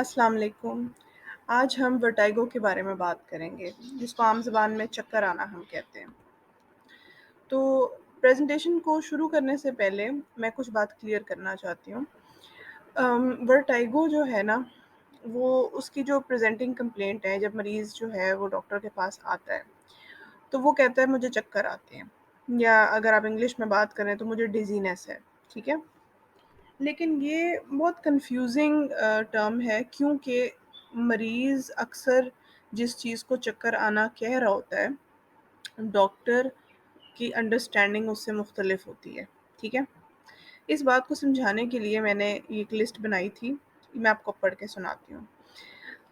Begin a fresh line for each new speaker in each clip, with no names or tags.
अस्सलाम वालेकुम। आज हम वर्टाइगो के बारे में बात करेंगे, जिसको आम ज़बान में चक्कर आना हम कहते हैं। तो प्रेज़ेंटेशन को शुरू करने से पहले मैं कुछ बात क्लियर करना चाहती हूँ। वर्टाइगो जो है ना, वो उसकी जो प्रेज़ेंटिंग कंप्लेंट है, जब मरीज़ जो है वो डॉक्टर के पास आता है, तो वो कहता है मुझे चक्कर आते हैं, या अगर आप इंग्लिश में बात करें तो मुझे डिज़ीनेस है, ठीक है? लेकिन ये बहुत कन्फ्यूज़िंग टर्म है, क्योंकि मरीज़ अक्सर जिस चीज़ को चक्कर आना कह रहा होता है, डॉक्टर की अंडरस्टैंडिंग उससे मुख्तलिफ होती है, ठीक है? इस बात को समझाने के लिए मैंने ये एक लिस्ट बनाई थी, मैं आपको पढ़ के सुनाती हूँ।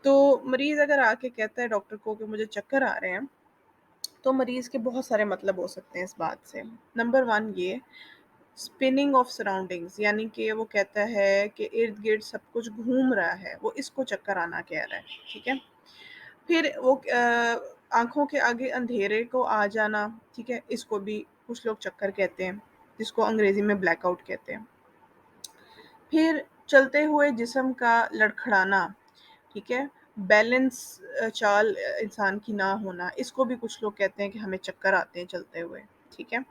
तो मरीज़ अगर आके कहता है डॉक्टर को कि मुझे चक्कर आ रहे हैं, तो मरीज़ के बहुत सारे मतलब हो सकते हैं इस बात से। नंबर 1 ये स्पिनिंग ऑफ सराउंडिंग्स, यानी कि वो कहता है कि इर्द-गिर्द सब कुछ घूम रहा है, वो इसको चक्कर आना कह रहा है, ठीक है? फिर वो आँखों के आगे अंधेरे को आ जाना, ठीक है? इसको भी कुछ लोग चक्कर कहते हैं, जिसको अंग्रेज़ी में ब्लैकआउट कहते हैं। फिर चलते हुए जिस्म का लड़खड़ाना, ठीक है? बैलेंस चाल इंसान की ना होना, इसको भी कुछ लोग कहते हैं कि हमें चक्कर आते हैं चलते हुए, ठीक है?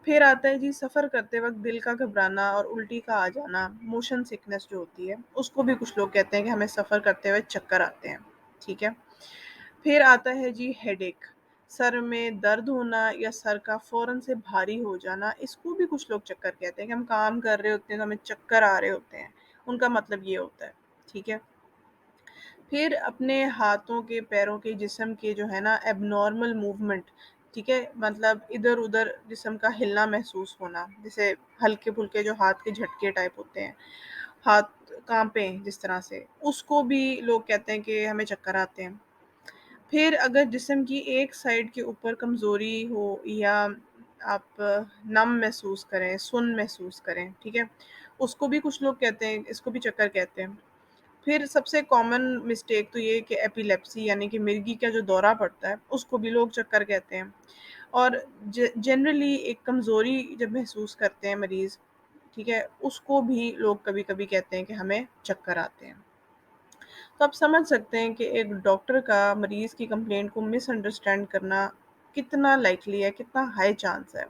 फिर आता है जी सफ़र करते वक़्त दिल का घबराना और उल्टी का आ जाना, मोशन सिकनेस जो होती है, उसको भी कुछ लोग कहते हैं कि हमें सफ़र करते हुए चक्कर आते हैं, ठीक है? फिर आता है जी हेडेक, सर में दर्द होना या सर का फ़ौरन से भारी हो जाना, इसको भी कुछ लोग चक्कर कहते हैं कि हम काम कर रहे होते हैं तो हमें चक्कर आ रहे होते हैं, उनका मतलब ये होता है, ठीक है? फिर अपने हाथों के, पैरों के, जिस्म के जो है ना एब्नॉर्मल मूवमेंट, ठीक है? मतलब इधर-उधर जिस्म का हिलना महसूस होना, जैसे हल्के-फुल्के जो हाथ के झटके टाइप होते हैं, हाथ काँपें जिस तरह से, उसको भी लोग कहते हैं कि हमें चक्कर आते हैं। फिर अगर जिस्म की एक साइड के ऊपर कमज़ोरी हो या आप नम महसूस करें, सुन्न महसूस करें, ठीक है? उसको भी कुछ लोग कहते हैं, इसको भी चक्कर कहते हैं। फिर सबसे कॉमन मिस्टेक तो ये है कि एपिलेप्सी, यानी कि मिर्गी का जो दौरा पड़ता है, उसको भी लोग चक्कर कहते हैं। और जनरली एक कमज़ोरी जब महसूस करते हैं मरीज़, ठीक है? उसको भी लोग कभी-कभी कहते हैं कि हमें चक्कर आते हैं। तो आप समझ सकते हैं कि एक डॉक्टर का मरीज़ की कंप्लेंट को मिसअंडरस्टैंड करना कितना लाइकली है, कितना हाई चांस है।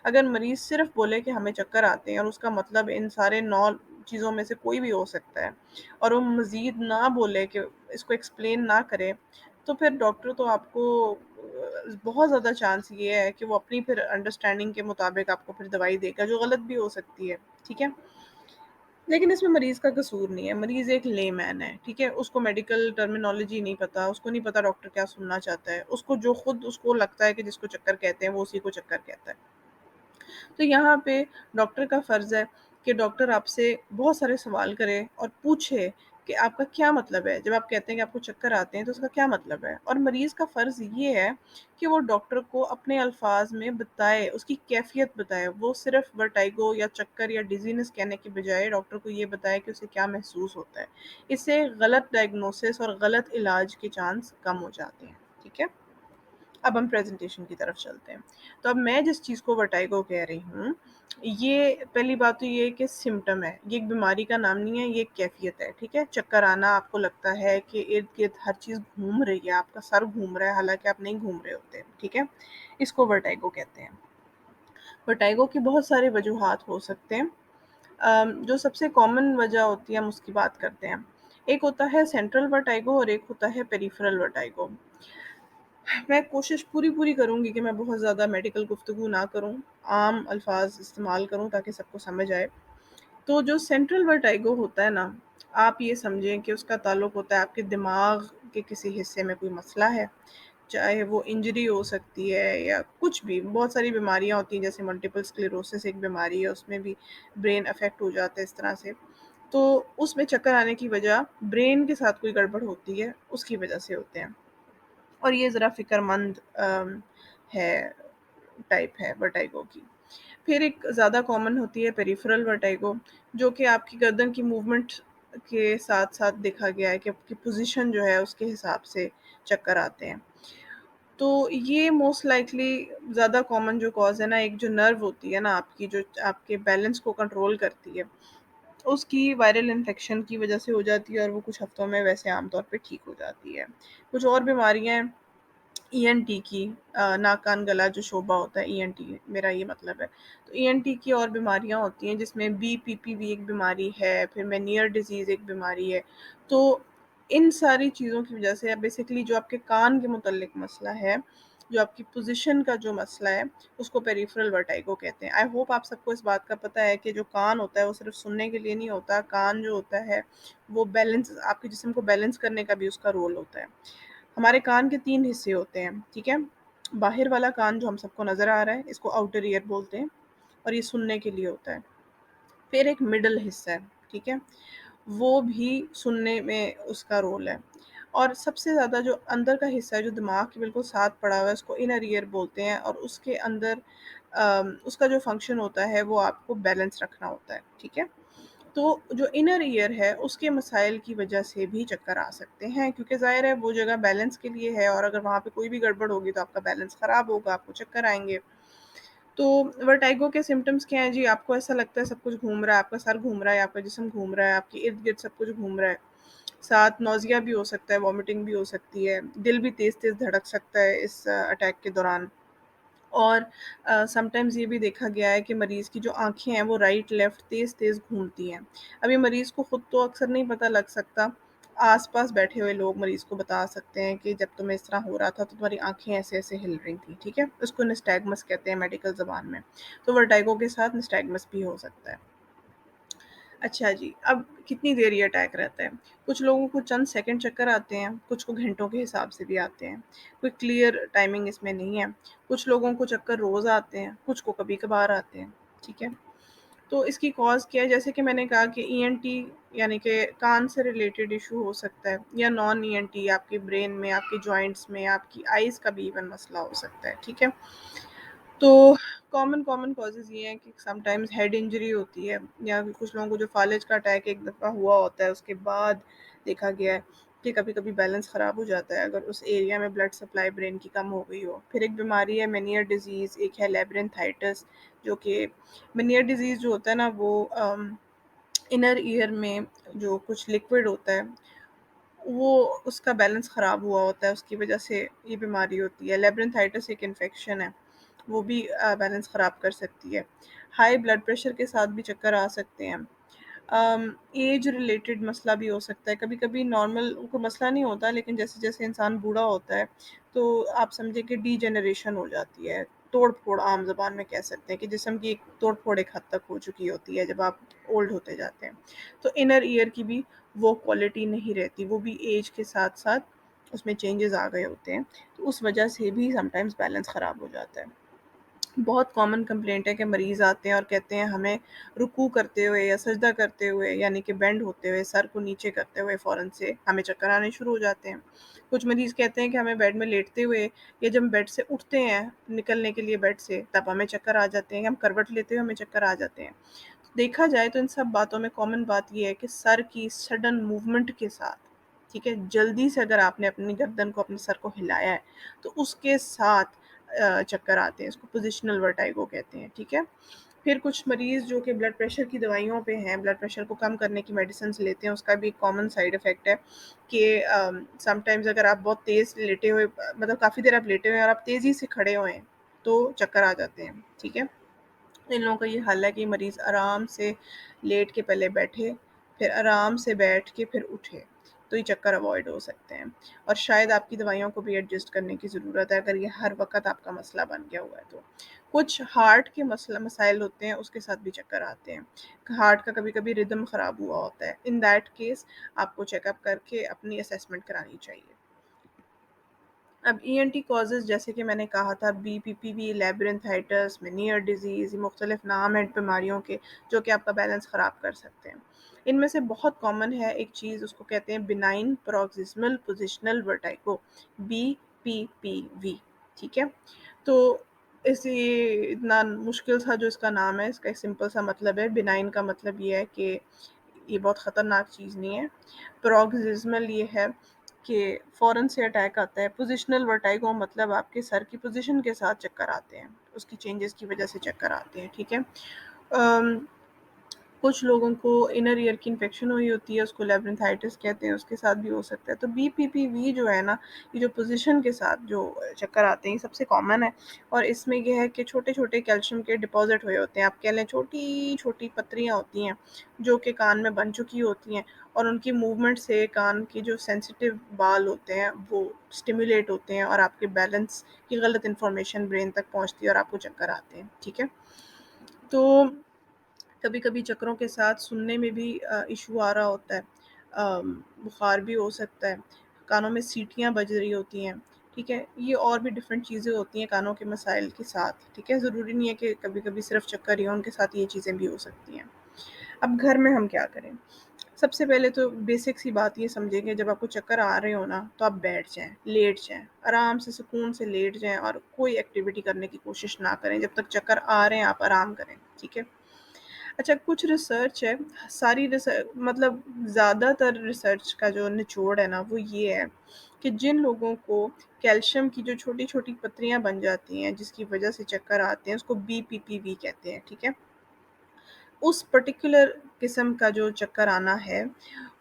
अगर मरीज़ सिर्फ़ बोले कि हमें चक्कर आते हैं और उसका मतलब इन सारे 9 चीज़ों में से कोई भी हो सकता है, और वो मज़ीद ना बोले कि इसको एक्सप्लेन ना करे, तो फिर डॉक्टर तो आपको बहुत ज़्यादा चांस ये है कि वो अपनी फिर अंडरस्टैंडिंग के मुताबिक आपको फिर दवाई देगा, जो गलत भी हो सकती है, ठीक है? लेकिन इसमें मरीज़ का कसूर नहीं है, मरीज़ एक लेमैन है, ठीक है? उसको मेडिकल टर्मिनोलॉजी नहीं पता, उसको नहीं पता डॉक्टर क्या सुनना चाहता है, उसको जो खुद उसको लगता है कि जिसको चक्कर कहते हैं, वो उसी को चक्कर कहता है। तो यहाँ पे डॉक्टर का फ़र्ज़ है कि डॉक्टर आपसे बहुत सारे सवाल करे और पूछे कि आपका क्या मतलब है? जब आप कहते हैं कि आपको चक्कर आते हैं, तो उसका क्या मतलब है? और मरीज़ का फ़र्ज़ ये है कि वो डॉक्टर को अपने अल्फ़ाज़ में बताए, उसकी कैफ़ियत बताए। वो सिर्फ़ वर्टिगो या चक्कर या डिज़ीनेस कहने की बजाय डॉक्टर को ये बताए कि उसे क्या महसूस होता है। इससे गलत डायग्नोसिस और गलत इलाज के चांस कम हो जाते हैं, ठीक है? अब हम प्रेज़ेंटेशन की तरफ चलते हैं। तो अब मैं जिस चीज़ को वर्टिगो कह रही हूँ, ये पहली बात तो ये है कि सिम्पटम है, ये एक बीमारी का नाम नहीं है, ये एक कैफ़ियत है, ठीक है? चक्कर आना, आपको लगता है कि इर्द-गिर्द हर चीज़ घूम रही है, आपका सर घूम रहा है, हालाँकि आप नहीं घूम रहे होते, ठीक है? इसको वर्टिगो कहते हैं। वर्टिगो की बहुत सारी वजूहात हो सकते हैं। जो सबसे कॉमन वजह होती है, हम उसकी बात करते हैं। एक होता है सेंट्रल वर्टिगो और एक होता है पेरिफेरल वर्टिगो। मैं कोशिश पूरी करूँगी कि मैं बहुत ज़्यादा मेडिकल गुफ्तगू ना करूँ, आम अल्फ़ाज़ इस्तेमाल करूँ ताकि सबको समझ आए। तो जो सेंट्रल वर्टिगो होता है ना, आप ये समझें कि उसका ताल्लुक होता है आपके दिमाग के किसी हिस्से में कोई मसला है, चाहे वो इंजरी हो सकती है या कुछ भी। बहुत सारी बीमारियाँ होती हैं, जैसे मल्टीपल स्क्लेरोसिस एक बीमारी है, उसमें भी ब्रेन अफ़ेक्ट हो जाता है इस तरह से। तो उसमें चक्कर आने की वजह ब्रेन के साथ कोई गड़बड़ होती है, उसकी वजह से होते हैं। और ये ज़रा फ़िक्रमंद है टाइप है वर्टिगो की। फिर एक ज़्यादा कॉमन होती है पेरिफेरल वर्टिगो, जो कि आपकी गर्दन की मूवमेंट के साथ-साथ देखा गया है कि आपकी पोज़ीशन जो है उसके हिसाब से चक्कर आते हैं। तो ये मोस्ट लाइकली ज़्यादा कॉमन जो कॉज़ है ना, एक जो नर्व होती है ना आपकी, जो आपके बैलेंस को कंट्रोल करती है, اس کی وائرل انفیکشن کی وجہ سے ہو جاتی ہے اور وہ کچھ ہفتوں میں ویسے عام طور پہ ٹھیک ہو جاتی ہے۔ کچھ اور بیماریاں ہیں ای این ٹی کی، ناک کان گلا جو شعبہ ہوتا ہے ای این ٹی میرا یہ مطلب ہے، تو ای این ٹی کی اور بیماریاں ہوتی ہیں جس میں بی پی پی بھی ایک بیماری ہے، پھر مینیئر ڈیزیز ایک بیماری ہے۔ تو ان ساری چیزوں کی وجہ سے بیسیکلی جو آپ کے کان کے متعلق مسئلہ ہے، جو آپ کی پوزیشن کا جو مسئلہ ہے، اس کو پیریفرل ورٹائگو کہتے ہیں۔ آئی ہوپ آپ سب کو اس بات کا پتہ ہے کہ جو کان ہوتا ہے وہ صرف سننے کے لیے نہیں ہوتا، کان جو ہوتا ہے وہ بیلنس، آپ کے جسم کو بیلنس کرنے کا بھی اس کا رول ہوتا ہے۔ ہمارے کان کے 3 حصے ہوتے ہیں، ٹھیک ہے؟ باہر والا کان جو ہم سب کو نظر آ رہا ہے اس کو آؤٹر ایئر بولتے ہیں اور یہ سننے کے لیے ہوتا ہے۔ پھر ایک مڈل حصہ ہے، ٹھیک ہے، وہ بھی سننے میں اس کا رول ہے۔ اور سب سے زیادہ جو اندر کا حصہ ہے جو دماغ کے بالکل ساتھ پڑا ہوا ہے اس کو انر ایئر بولتے ہیں، اور اس کے اندر اس کا جو فنکشن ہوتا ہے وہ آپ کو بیلنس رکھنا ہوتا ہے، ٹھیک ہے؟ تو جو انر ایئر ہے اس کے مسائل کی وجہ سے بھی چکر آ سکتے ہیں، کیونکہ ظاہر ہے وہ جگہ بیلنس کے لیے ہے، اور اگر وہاں پہ کوئی بھی گڑبڑ ہوگی تو آپ کا بیلنس خراب ہوگا، آپ کو چکر آئیں گے۔ تو ورٹائگو کے سمٹمز کیا ہیں جی؟ آپ کو ایسا لگتا ہے سب کچھ گھوم رہا ہے، آپ کا سر گھوم رہا ہے، آپ کا جسم گھوم رہا ہے، آپ کے ارد گرد سب کچھ گھوم رہا ہے، ساتھ نوزیا بھی ہو سکتا ہے، وامٹنگ بھی ہو سکتی ہے، دل بھی تیز تیز دھڑک سکتا ہے اس اٹیک کے دوران۔ اور سم ٹائمز یہ بھی دیکھا گیا ہے کہ مریض کی جو آنکھیں ہیں وہ رائٹ لیفٹ تیز تیز گھومتی ہیں۔ اب یہ مریض کو خود تو اکثر نہیں پتہ لگ سکتا، آس پاس بیٹھے ہوئے لوگ مریض کو بتا سکتے ہیں کہ جب تمہیں اس طرح ہو رہا تھا تو تمہاری آنکھیں ایسے ایسے ہل رہی تھیں، ٹھیک ہے؟ اس کو نسٹیگمس کہتے ہیں میڈیکل زبان میں۔ تو ورٹائگو کے ساتھ نسٹیگمس بھی ہو سکتا ہے۔ اچھا جی، اب کتنی دیر یہ اٹیک رہتا ہے؟ کچھ لوگوں کو چند سیکنڈ چکر آتے ہیں، کچھ کو گھنٹوں کے حساب سے بھی آتے ہیں، کوئی کلیئر ٹائمنگ اس میں نہیں ہے۔ کچھ لوگوں کو چکر روز آتے ہیں، کچھ کو کبھی کبھار آتے ہیں، ٹھیک ہے؟ تو اس کی کاز کیا ہے؟ جیسے کہ میں نے کہا کہ ای این ٹی یعنی کہ کان سے ریلیٹڈ ایشو ہو سکتا ہے، یا نان ای این ٹی آپ کے برین میں، آپ کے جوائنٹس میں، آپ کی آئیز کا بھی ایون مسئلہ ہو سکتا ہے، ٹھیک ہے؟ تو کامن کازز یہ ہیں کہ سم ٹائمز ہیڈ انجری ہوتی ہے، یا کچھ لوگوں کو جو فالج کا اٹیک ایک دفعہ ہوا ہوتا ہے اس کے بعد دیکھا گیا ہے کہ کبھی کبھی بیلنس خراب ہو جاتا ہے اگر اس ایریا میں بلڈ سپلائی برین کی کم ہو گئی ہو۔ پھر ایک بیماری ہے مینیئر ڈیزیز، ایک ہے لیبرنتھائٹس، جو کہ مینیئر ڈیزیز جو ہوتا ہے نا وہ انر ایئر میں جو کچھ لکوڈ ہوتا ہے وہ اس کا بیلنس خراب ہوا ہوتا ہے، اس کی وجہ سے یہ بیماری ہوتی ہے۔ لیبرنتھائٹس ایک انفیکشن ہے، وہ بھی بیلنس خراب کر سکتی ہے۔ ہائی بلڈ پریشر کے ساتھ بھی چکر آ سکتے ہیں۔ ایج ریلیٹڈ مسئلہ بھی ہو سکتا ہے، کبھی کبھی نارمل کوئی مسئلہ نہیں ہوتا لیکن جیسے جیسے انسان بوڑھا ہوتا ہے تو آپ سمجھے کہ ڈی جنریشن ہو جاتی ہے، توڑ پھوڑ عام زبان میں کہہ سکتے ہیں کہ جسم کی ایک توڑ پھوڑ ایک حد تک ہو چکی ہوتی ہے جب آپ اولڈ ہوتے جاتے ہیں۔ تو انر ایئر کی بھی وہ کوالٹی نہیں رہتی، وہ بھی ایج کے ساتھ ساتھ اس میں چینجز آ گئے ہوتے ہیں، تو اس وجہ سے بھی سم ٹائمز بیلنس خراب ہو جاتا ہے۔ بہت کامن کمپلینٹ ہے کہ مریض آتے ہیں اور کہتے ہیں ہمیں رکوع کرتے ہوئے یا سجدہ کرتے ہوئے یعنی کہ بینڈ ہوتے ہوئے، سر کو نیچے کرتے ہوئے فوراً سے ہمیں چکر آنے شروع ہو جاتے ہیں۔ کچھ مریض کہتے ہیں کہ ہمیں بیڈ میں لیٹتے ہوئے یا جب ہم بیڈ سے اٹھتے ہیں نکلنے کے لیے بیڈ سے تب ہمیں چکر آ جاتے ہیں، ہم کروٹ لیتے ہوئے ہمیں چکر آ جاتے ہیں۔ دیکھا جائے تو ان سب باتوں میں کامن بات یہ ہے کہ سر کی سڈن موومنٹ کے ساتھ، ٹھیک ہے، جلدی سے اگر آپ نے اپنی گردن کو اپنے سر کو ہلایا ہے تو اس کے ساتھ چکر آتے ہیں، اس کو پوزیشنل ورٹائگو کہتے ہیں، ٹھیک ہے؟ پھر کچھ مریض جو کہ بلڈ پریشر کی دوائیوں پہ ہیں، بلڈ پریشر کو کم کرنے کی میڈیسنز لیتے ہیں، اس کا بھی ایک کامن سائیڈ افیکٹ ہے کہ سم ٹائمز اگر آپ بہت تیز لیٹے ہوئے، مطلب کافی دیر آپ لیٹے ہوئے اور آپ تیزی سے کھڑے ہوئے ہیں تو چکر آ جاتے ہیں، ٹھیک ہے؟ ان لوگوں کا یہ حل ہے کہ مریض آرام سے لیٹ کے پہلے بیٹھے، پھر آرام سے بیٹھ کے پھر اٹھے، تو یہ چکر اوائڈ ہو سکتے ہیں۔ اور شاید آپ کی دوائیوں کو بھی ایڈجسٹ کرنے کی ضرورت ہے اگر یہ ہر وقت آپ کا مسئلہ بن گیا ہوا ہے تو۔ کچھ ہارٹ کے مسائل ہوتے ہیں، اس کے ساتھ بھی چکر آتے ہیں، ہارٹ کا کبھی کبھی ردم خراب ہوا ہوتا ہے، ان دیٹ کیس آپ کو چیک اپ کر کے اپنی اسیسمنٹ کرانی چاہیے۔ اب ای این ٹی کازز جیسے کہ میں نے کہا تھا بی پی پی وی، لیبرنتھائٹس، مینیئر ڈیزیز، یہ مختلف نام ہیں بیماریوں کے جو کہ آپ کا بیلنس خراب کر سکتے ہیں۔ ان میں سے بہت کامن ہے ایک چیز، اس کو کہتے ہیں بینائن پروکسیسمل پوزیشنل ورٹائگو، بی پی پی وی، ٹھیک ہے؟ تو اس یہ اتنا مشکل تھا جو اس کا نام ہے، اس کا ایک سمپل سا مطلب ہے۔ بینائن کا مطلب یہ ہے کہ یہ بہت خطرناک چیز نہیں ہے، پروکسیسمل یہ ہے کہ فوراً سے اٹیک آتا ہے، پوزیشنل ورٹائگو مطلب آپ کے سر کی پوزیشن کے ساتھ چکر آتے ہیں، اس کی چینجز کی وجہ سے چکر آتے ہیں، ٹھیک ہے؟ कुछ लोगों को इनर ईयर की इन्फेक्शन हुई होती है, उसको लेब्रिंथाइटिस कहते हैं, उसके साथ भी हो सकता है। तो बीपीपीवी जो है ना, ये जो पोजीशन के साथ जो चक्कर आते हैं, ये सबसे कॉमन है। और इसमें ये है कि छोटे छोटे कैल्शियम के डिपॉजिट हुए होते हैं, आप कह लें छोटी छोटी पत्रियाँ होती हैं जो कि कान में बन चुकी होती हैं, और उनकी मूवमेंट से कान की जो सेंसिटिव बाल होते हैं वो स्टिमुलेट होते हैं, और आपके बैलेंस की गलत इन्फॉर्मेशन ब्रेन तक पहुंचती है और आपको चक्कर आते हैं। ठीक है, तो कभी कभी चक्करों के साथ सुनने में भी इशू आ रहा होता है, बुखार भी हो सकता है, कानों में सीटियाँ बज रही होती हैं। ठीक है, ये और भी डिफरेंट चीज़ें होती हैं कानों के मसाइल के साथ। ठीक है, ज़रूरी नहीं है कि कभी कभी सिर्फ चक्कर ही हो, उनके साथ ये चीज़ें भी हो सकती हैं। अब घर में हम क्या करें? सबसे पहले तो बेसिक सी बात ये समझेंगे, जब आपको चक्कर आ रहे हो ना, तो आप बैठ जाएं, लेट जाएं, आराम से सुकून से लेट जाएं, और कोई एक्टिविटी करने की कोशिश ना करें जब तक चक्कर आ रहे हैं, आप आराम करें। ठीक है। अच्छा, कुछ रिसर्च है, सारी रिसर्च मतलब ज़्यादातर रिसर्च का जो निचोड़ है ना, वो ये है कि जिन लोगों को कैल्शियम की जो छोटी छोटी पत्रियां बन जाती हैं जिसकी वजह से चक्कर आते हैं, उसको बीपीपीवी कहते हैं। ठीक है, उस पर्टिकुलर किस्म का जो चक्कर आना है,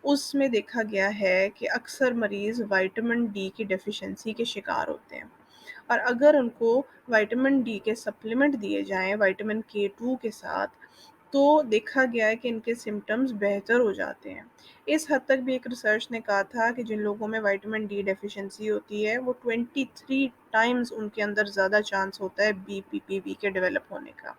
उसमें देखा गया है कि अक्सर मरीज़ विटामिन डी की डेफिशिएंसी के शिकार होते हैं, और अगर उनको विटामिन डी के सप्लीमेंट दिए जाएँ विटामिन के2 के साथ, तो देखा गया है कि इनके सिम्पटम्स बेहतर हो जाते हैं। इस हद तक भी एक रिसर्च ने कहा था कि जिन लोगों में विटामिन डी डेफिशिएंसी होती है, वो 23 टाइम्स उनके अंदर ज़्यादा चांस होता है बीपीपीवी के डेवलप होने का।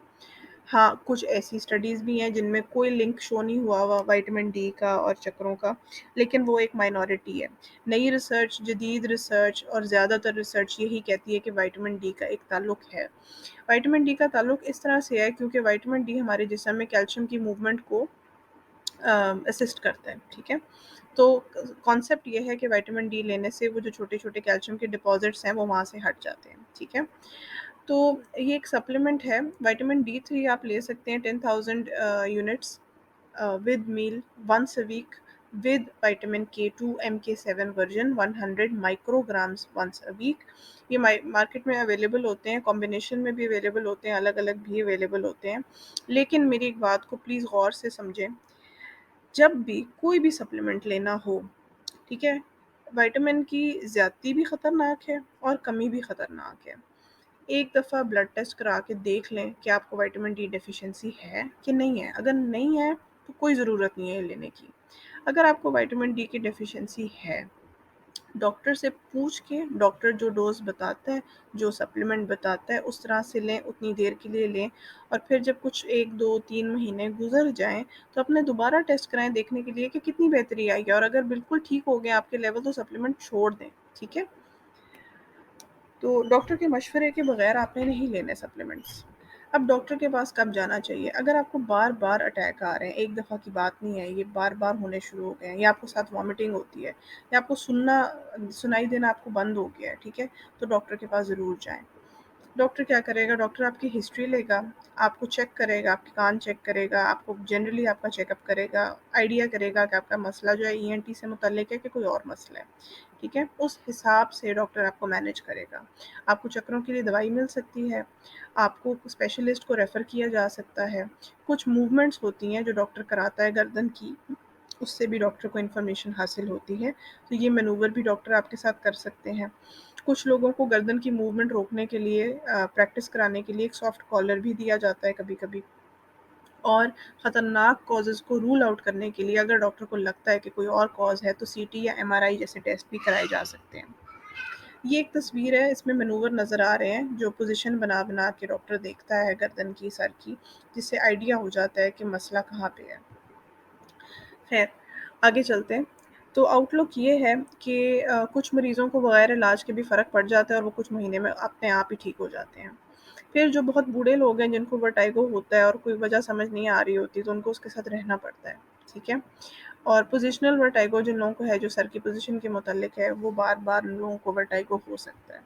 हाँ, कुछ ऐसी स्टडीज़ भी हैं जिनमें कोई लिंक शो नहीं हुआ हुआ विटामिन डी का और चक्करों का, लेकिन वो एक माइनॉरिटी है। नई रिसर्च, जदीद रिसर्च और ज़्यादातर रिसर्च यही कहती है कि विटामिन डी का एक ताल्लुक है। विटामिन डी का ताल्लुक इस तरह से है क्योंकि विटामिन डी हमारे जिस्म में कैल्शियम की मूवमेंट को असिस्ट करता है। ठीक है, तो कॉन्सेप्ट ये है कि विटामिन डी लेने से वो जो छोटे छोटे कैल्शियम के डिपॉजिट्स हैं वो वहाँ से हट जाते हैं। ठीक है, तो ये एक सप्लीमेंट है। विटामिन डी3 आप ले सकते हैं 10,000 units with meal once a week with vitamin K2 MK7 version 100 micrograms once a week। ये मार्केट में अवेलेबल होते हैं, कॉम्बिनेशन में भी अवेलेबल होते हैं, अलग अलग भी अवेलेबल होते हैं। लेकिन मेरी एक बात को प्लीज़ गौर से समझें, जब भी कोई भी सप्लीमेंट लेना हो, ठीक है, विटामिन की ज़्यादती भी ख़तरनाक है और कमी भी ख़तरनाक है। एक दफ़ा ब्लड टेस्ट करा के देख लें कि आपको विटामिन डी डेफिशिएंसी है कि नहीं है। अगर नहीं है तो कोई ज़रूरत नहीं है लेने की। अगर आपको विटामिन डी की डेफिशिएंसी है, डॉक्टर से पूछ के डॉक्टर जो डोज़ बताता है, जो सप्लीमेंट बताता है, उस तरह से लें, उतनी देर के लिए लें, और फिर जब कुछ 1, 2, 3 महीने गुज़र जाएँ, तो अपने दोबारा टेस्ट कराएँ देखने के लिए कि कितनी बेहतरी आई है, और अगर बिल्कुल ठीक हो गए आपके लेवल तो सप्लीमेंट छोड़ दें। ठीक है? तो डॉक्टर के मशवरे के बगैर आपने नहीं लेने सप्लीमेंट्स। अब डॉक्टर के पास कब जाना चाहिए? अगर आपको बार-बार अटैक आ रहे हैं, एक दफ़ा की बात नहीं है, ये बार-बार होने शुरू हो गए हैं, या आपको साथ वॉमिटिंग होती है, या आपको सुनाई देना आपको बंद हो गया है, ठीक है? तो डॉक्टर के पास ज़रूर जाएँ। डॉक्टर क्या करेगा? डॉक्टर आपकी हिस्ट्री लेगा, आपको चेक करेगा, आपके कान चेक करेगा, आपको जनरली आपका चेकअप करेगा, आइडिया करेगा कि आपका मसला जो है ईएनटी से मुतल्लिक है कि कोई और मसला है। ठीक है? उस हिसाब से डॉक्टर आपको मैनेज करेगा। आपको चक्करों के लिए दवाई मिल सकती है, आपको स्पेशलिस्ट को रेफ़र किया जा सकता है। कुछ मूवमेंट्स होती हैं जो डॉक्टर कराता है गर्दन की, उससे भी डॉक्टर को इन्फॉर्मेशन हासिल होती है, तो ये मैनूवर भी डॉक्टर आपके साथ कर सकते हैं। कुछ लोगों को गर्दन की मूवमेंट रोकने के लिए प्रैक्टिस कराने के लिए एक सॉफ्ट कॉलर भी दिया जाता है कभी-कभी। और ख़तरनाक कॉजेज़ को रूल आउट करने के लिए अगर डॉक्टर को लगता है कि कोई और कॉज़ है, तो सीटी या एमआरआई जैसे टेस्ट भी कराए जा सकते हैं। ये एक तस्वीर है, इसमें मैनूवर नज़र आ रहे हैं जो पोज़ीशन बना-बना के डॉक्टर देखता है गर्दन की, सर की, जिससे आइडिया हो जाता है कि मसला कहाँ पे है। खैर, आगे चलते हैं। तो आउटलुक ये है कि कुछ मरीज़ों को बगैर इलाज के भी फ़र्क पड़ जाता है और वो कुछ महीने में अपने आप ही ठीक हो जाते हैं। फिर जो बहुत बूढ़े लोग हैं जिनको वर्टाइगो होता है और कोई वजह समझ नहीं आ रही होती, तो उनको उसके साथ रहना पड़ता है। ठीक है? और पोज़िशनल वर्टाइगो जिन लोगों को है, जो सर की पोज़ीशन के मुतालिक है, वो बार-बार उन लोगों को वर्टाइगो हो सकता है।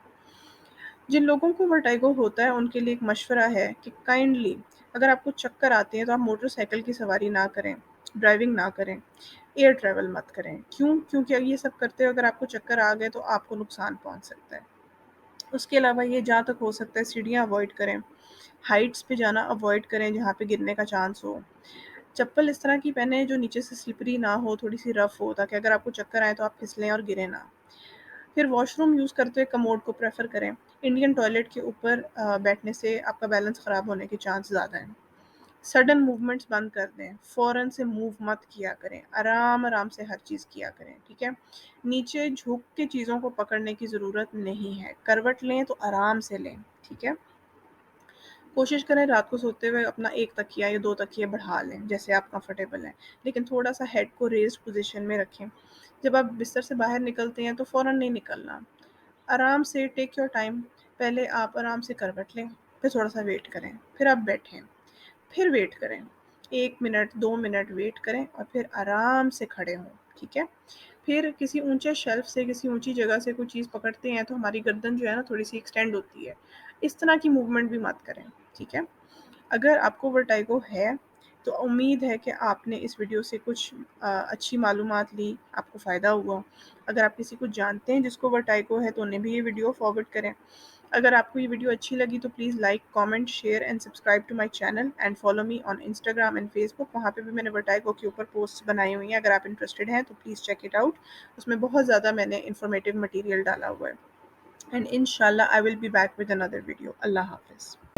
जिन लोगों को वर्टाइगो होता है उनके लिए एक मशवरा है कि काइंडली अगर आपको चक्कर आते हैं तो आप मोटरसाइकिल की सवारी ना करें, ड्राइविंग ना करें, एयर ट्रैवल मत करें। क्यों? क्योंकि ये सब करते हुए अगर आपको चक्कर आ गए तो आपको नुकसान पहुंच सकता है। उसके अलावा ये जहाँ तक हो सकता है सीढ़ियाँ अवॉइड करें, हाइट्स पे जाना अवॉइड करें जहाँ पे गिरने का चांस हो। चप्पल इस तरह की पहने जो नीचे से स्लिपरी ना हो, थोड़ी-सी रफ़ हो, ताकि अगर आपको चक्कर आए तो आप फिसलें और गिरें ना। फिर वॉशरूम यूज़ करते हुए कमोड को प्रेफ़र करें। इंडियन टॉयलेट के ऊपर बैठने से आपका बैलेंस ख़राब होने के चांस ज़्यादा हैं। सडन मूवमेंट्स बंद कर दें, फ़ौरन से मूव मत किया करें, आराम-आराम से हर चीज़ किया करें, ठीक है? नीचे झुक के चीज़ों को पकड़ने की ज़रूरत नहीं है, करवट लें तो आराम से लें, ठीक है? कोशिश करें रात को सोते हुए अपना 1 तकिया या 2 तकिए बढ़ा लें, जैसे आप कंफर्टेबल हैं, लेकिन थोड़ा-सा हेड को रेज़्ड पोज़ीशन में रखें। जब आप बिस्तर से बाहर निकलते हैं तो फ़ौरन नहीं निकलना। आराम से टेक योर टाइम, पहले आप आराम से करवट लें, फिर थोड़ा-सा वेट करें, फिर आप बैठें, फिर वेट करें। 1 मिनट, 2 मिनट वेट करें और फिर आराम से खड़े हों, ठीक है? फिर किसी ऊँचे शेल्फ़ से, किसी ऊँची जगह से कोई चीज़ पकड़ते हैं तो हमारी गर्दन जो है ना थोड़ी-सी एक्सटेंड होती है। इस तरह की मूवमेंट भी मत करें, ठीक है? अगर आपको वर्टाइगो है, तो उम्मीद है कि आपने इस वीडियो से कुछ अच्छी मालूमात ली, आपको फ़ायदा हुआ। अगर आप किसी को जानते हैं जिसको वर्टाइगो है तो उन्हें भी ये वीडियो फॉरवर्ड करें। अगर आपको ये वीडियो अच्छी लगी तो please like, comment, share and subscribe to my channel and follow me on Instagram and Facebook. वहाँ पे भी मैंने वर्टाइगो के ऊपर पोस्ट्स बनाई हुई हैं, अगर आप इंटरेस्टेड हैं तो प्लीज़ चेक इट आउट। उसमें बहुत ज़्यादा मैंने इन्फॉर्मेटिव मटीरियल डाला हुआ है। एंड इंशाल्लाह I will be back with another video. अल्लाह हाफ़िज़।